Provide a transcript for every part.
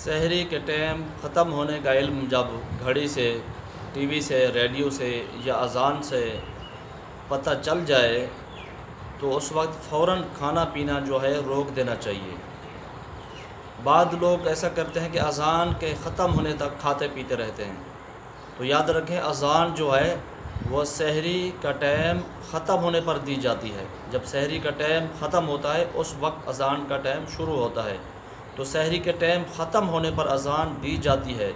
سحری کے ٹائم ختم ہونے کا علم جب گھڑی سے، ٹی وی سے، ریڈیو سے یا اذان سے پتہ چل جائے تو اس وقت فوراً کھانا پینا جو ہے روک دینا چاہیے۔ بعض لوگ ایسا کرتے ہیں کہ اذان کے ختم ہونے تک کھاتے پیتے رہتے ہیں، تو یاد رکھیں اذان جو ہے وہ سحری کا ٹائم ختم ہونے پر دی جاتی ہے۔ جب سحری کا ٹائم ختم ہوتا ہے اس وقت اذان کا ٹائم شروع ہوتا ہے، تو سحری کے ٹائم ختم ہونے پر اذان دی جاتی ہے۔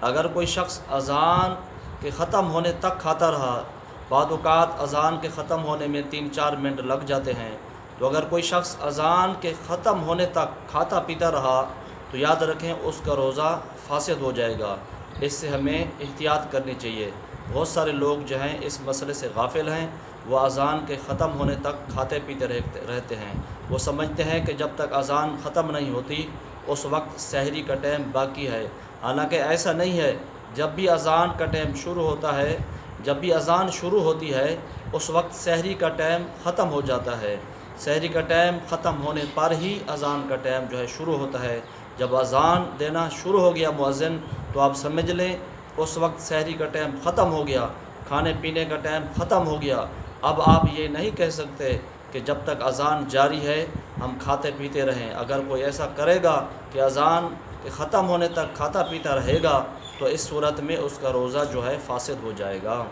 اگر کوئی شخص اذان کے ختم ہونے تک کھاتا رہا، بعض اوقات اذان کے ختم ہونے میں 3-4 منٹ لگ جاتے ہیں، تو اگر کوئی شخص اذان کے ختم ہونے تک کھاتا پیتا رہا تو یاد رکھیں اس کا روزہ فاسد ہو جائے گا۔ اس سے ہمیں احتیاط کرنی چاہیے۔ بہت سارے لوگ جو ہیں اس مسئلے سے غافل ہیں، وہ اذان کے ختم ہونے تک کھاتے پیتے رہتے ہیں۔ وہ سمجھتے ہیں کہ جب تک اذان ختم نہیں ہوتی اس وقت سحری کا ٹائم باقی ہے، حالانکہ ایسا نہیں ہے۔ جب بھی اذان کا ٹائم شروع ہوتا ہے، جب بھی اذان شروع ہوتی ہے اس وقت سحری کا ٹائم ختم ہو جاتا ہے۔ سحری کا ٹائم ختم ہونے پر ہی اذان کا ٹائم جو ہے شروع ہوتا ہے۔ جب اذان دینا شروع ہو گیا مؤذن تو آپ سمجھ لیں اس وقت سحری کا ٹائم ختم ہو گیا، کھانے پینے کا ٹائم ختم ہو گیا۔ اب آپ یہ نہیں کہہ سکتے کہ جب تک اذان جاری ہے ہم کھاتے پیتے رہیں۔ اگر کوئی ایسا کرے گا کہ اذان کے ختم ہونے تک کھاتا پیتا رہے گا تو اس صورت میں اس کا روزہ جو ہے فاسد ہو جائے گا۔